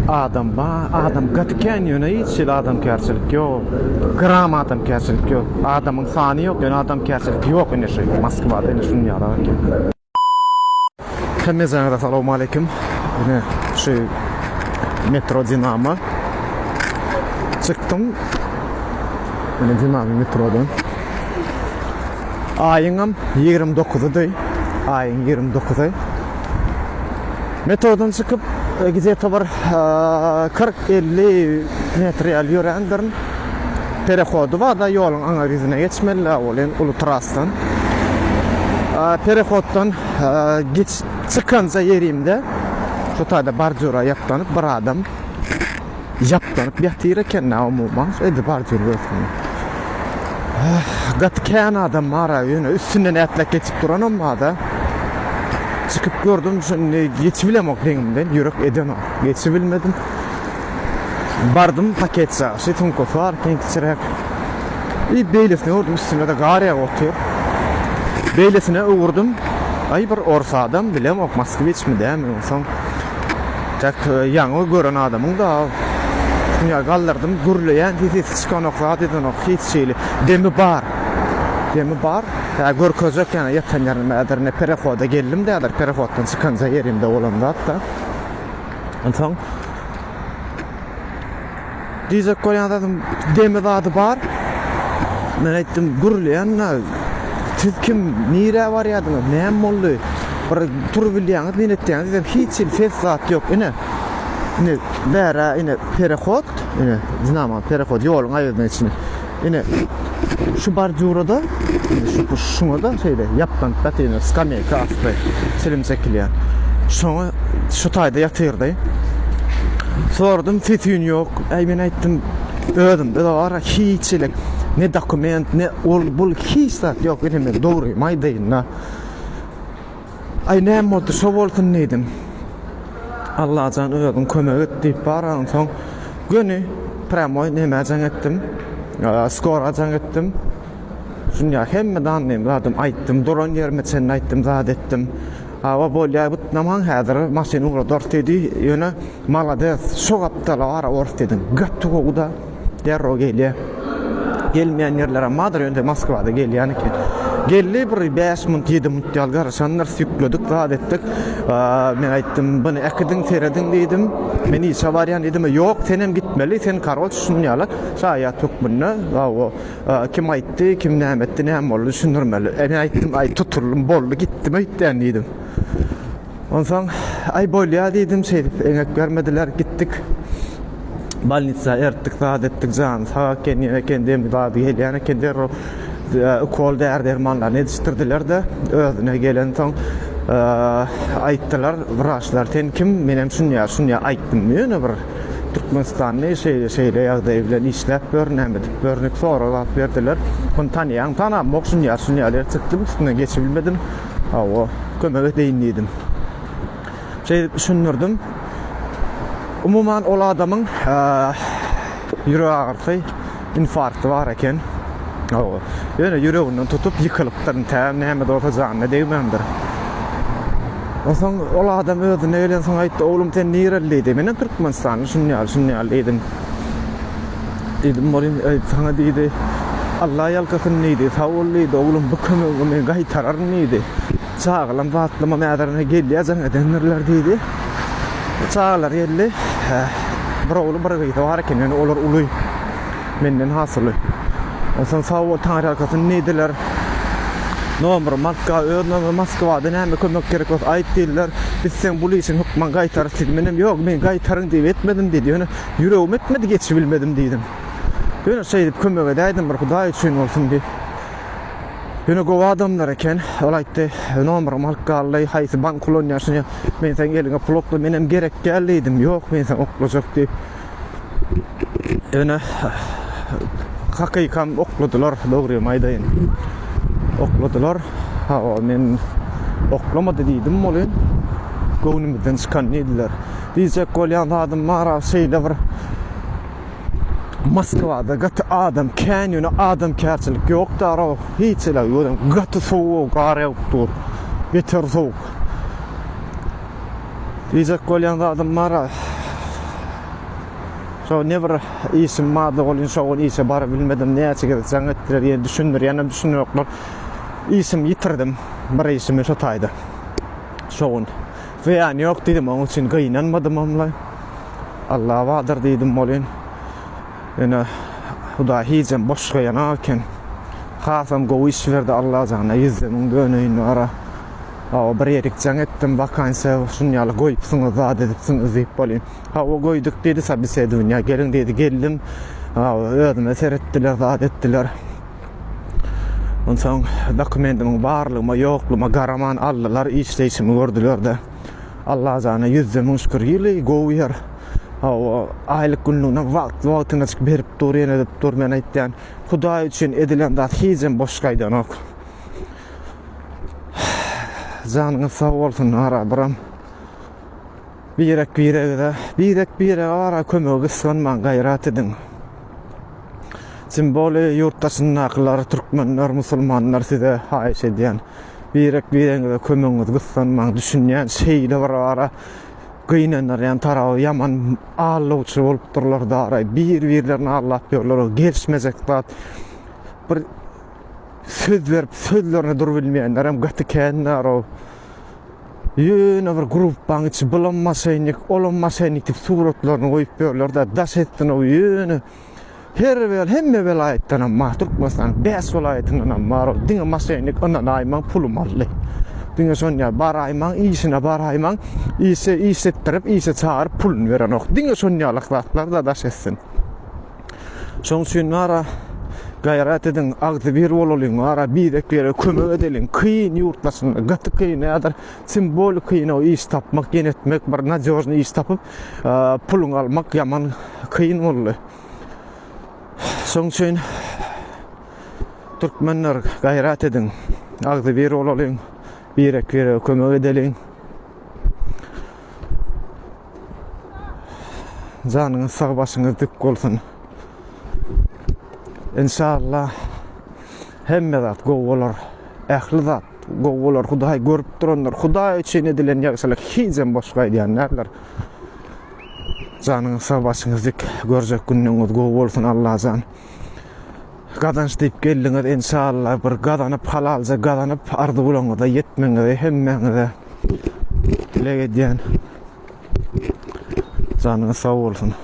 adam var. Adam gatken yöne hiç adam kerçilik yok. Gram adam kerçilik yok. Adamın sani yok. Yani adam kerçilik yok. Ne şey. Moskva'da ne şunu yara. Hemizden selamun aleyküm. Ne şey metro Dinamo. Çıktım. Ne Dinamo metrodan. Ayınım 29'da. Ayın 29'da. Metrodan çıkıp gidete var 40-50 metre yürüyendirin perehodu var da yolun ana yüzüne geçmeli olan ulu trastan. Perehoddan çıkanca yerimde şu tayda barjura yaptanıp bir adam yaptanıp yatırırken ne umuman öyle barjura yaptanıp gatken adam var yine üstünden etlek geçip duran olmadı. Çıkıp gördüm, geçibilem denimden, yürek edemem. Geçibilmedim. Bardım paket sağışı, tunkosu var, kenkçirek. Beylesine vurdum, üstüne de gariye otuyor. Beylesine vurdum. Ay bir orsa adam, bilem ok Moskviç mi değil mi? Çak yanı gören adamın da ya kaldırdım, gürleyen, hiç çıkan okla, dedin ok, hiç şeyli. Demi bar. Gör közök yani yatan yerim edirne perehoda geldim de adır perehoddan çıkanca yerimde olamda hatta. Ondan diyecek koyan dedim demi dadı bar. Ben ettim gürleyen kim nire var ya dedim neyem oldu bir tur bildiğiniz dinlettiğiniz dedim hiç fesat yok ine bera ine perehod ine Dinamo perehod yolun ayırdığı içine ine şu barjurada şuna da şeyde yaptan batıyla skameyka astı selim çekiliyor. Sonra şu tayda yatırdı. Sordum titün yok. Ay ben ettim öldüm de var hiç ne dokument ne bul hiç yok benim doğru maydayına. Ay ne modda şu volkan neydim. Allah'tan öldüm kömür deyip baran son günü premoy ne mecan ettim. Skor acan ettim. Şunya hemme dannem zaten aytdım duran yerime sen aytdım zat ettim. Hava bolya but naman hazır maşin uğra dört dedi yöne malades şu aptal var orta dedim. Gattu da derro geliyor. Gelmeyen yerlere madar yönde Moskva'da geliyor yani ki. Geldi bir 5 minut 7 minut yalgar sanlar yükledik zat ettik. Ben aytdım bunu ekidin teredin dedim. Beni işe var yani dedim yok senem gitmeli sen karol şunyala şayet yok bunu kim ayttı kim ne etti ne hem oldu düşünürmeli. Ben aytdım ay tuturum bollu gittim ayttan dedim. Ondan ay bol ya dedim şey enek vermediler gittik. Balnitsa erttik zat ettik can sağ kendim daha bir yani kendileri kol dermanlar ne düştürdüler de özüne gelen son ayttılar vrachlar ten kim benim şunya ayttım yani bir Türkmenistan'da şeyle yağda evlen işlep görnemedik görnek sonra verdiler kontaniyan tana mok şunyalar çıktım üstüne geçebilmedim o kömöre değindim şey düşünürdüm umuman o adamın yüreği ağrıtı infarktı var eken yani yüreğinden tutup yıkılıptırın tam nehmet ortacağını değmemdir. O adam özüne öyle sonra ayttı oğlum sen nereliydi? Ben Türkmenistan'da şunyal dedim. Dedim morin sana dedi Allah yalkasın neydi? Sağolluydu oğlum bıkımı gaytarar neydi? Çağılan vatlama medarına geliyor zannedenlerler dedi. Çağılar geldi. Bir oğlu bir gayta varken yani olur uluy. Menden hasılı. Ondan sağ tanrı yalkasın neydiler? Nomor Moskva'da näme kömek gerek bolsa aýtdylar. Biz sen bu işin hukman gaýtar silmenim ýok, men gaýtaryň diýip etmedim dedi. Ýöne yüregim etmedi geçip bilmedim diýdim. Ýöne şey diýip kömek edäýdim bir Hudaý üçin bolsun diýip. Ýöne gowy adamlar eken, ol aýtdy, nomor Moskvaly haýsy bank koloniýasyna men sen geliňe pul okla menem gerek geldim. Ýok, men sen oklajak diýip. Ýöne hakykam okladylar, dogry maýdaýyn. Okladılar. Men oklamadı dedim molen. Göwnümden çıkan nediler. Diyecek kolyan adam mara şeyde var. Moskva'da gatı adam kanyonu adam kerçilik yok da ara hiç ele yok. Gatı soğuk ara yoktur. Beter soğuk. Diyecek kolyan adam mara So never isim madı olun şoğun ise bara bilmedim näçe gideceğim ettiler diye düşünür yana düşünüyorlar. İsim yitirdim. Bir isimi şotaydı. Şoğun. Ve yani yok dedim onun için kıynanmadım amla. Allah vardır dedim olun. Yani Huda hicem boş koyanarken kafam go iş verdi Allah zana yüzümün dönüyünü ara. Bir yerikcan ettim vakansiya şunyalı koyup sını zat edip sını zeyip bolin. O koyduk dedi sabise dünya gelin dedi geldim. Ödüme serettiler zat ettiler. Ondan soň dokumentimin barlygyma ýoklugyma garaman aldylar, işleýişimi gördüler de. Allah zana yüzümün şükür ýyly goýar. Aylyk günlüğüne wagtyna berip durýan edip dur men aýtdym. Hudaý üçin edilen zat hicem boş gaýdan ok. Zanyňyz sag bolsun ara biram. Birek ara kömegi sönmän gaýrat edin. Simboli yurttaşyndakylar, türkmenler, musulmanlar size haýyş edýän. Birek-bireňize kömegiňiz gyssanmaň düşünýän şeýle bara gynanlar ýan tarawy ýaman allawçy bolup durlar da bir-birlerini allap ýorlar, gelişmezek zat. Bir söz berip sözlerini dur bilmeýänler hem gatykenler o ýöne bir gruppaň içi bulanmasynyk, olanmasynyk diýip suratlaryny goýup ýorlar da daş etdin o ýöne. Hemme welaýetden amma Türkmenistan 5 welaýetinden amma diňe masynyk ondan aýman pulum aldy. Diňe sonja baraýman, işine baraýman, işetdirip, işe çağırıp pulun beren ok. Diňe sonjalyk zatlar da daş etsin. Şoň üçin ara gaýrat edin, agdy bir bolalyň, ara birek kömek edelim. Kıyın ýurtlasyň, gaty kıyın ýa-da simbolik kıyın o iş tapmak, genetmek, bir nadjorny iş tapyp pulun almak ýaman kıyın boldy. Şoň üçin türkmenler gaýrat edin, agdy bir bolalyň, birek kömek edelim. Janyňyz sag başyňyz dik bolsun. İnşallah hemme zat gowy bolar, ähli zat gowy bolar, Hudaý görüp duranlar, Hudaý üçin edilen ýagşylyk hicem boş gaýdýanlar. Janyňyz sag başyňyz dik, görjek günüňiz gowy bolsun Allah zan. Gadanç diýip geldiňiz inşallah bir gadanyp halalja gadanyp ardy bulaňyza ýetmeňize hemmeňize dilek edýän. Janyňyz sag bolsun.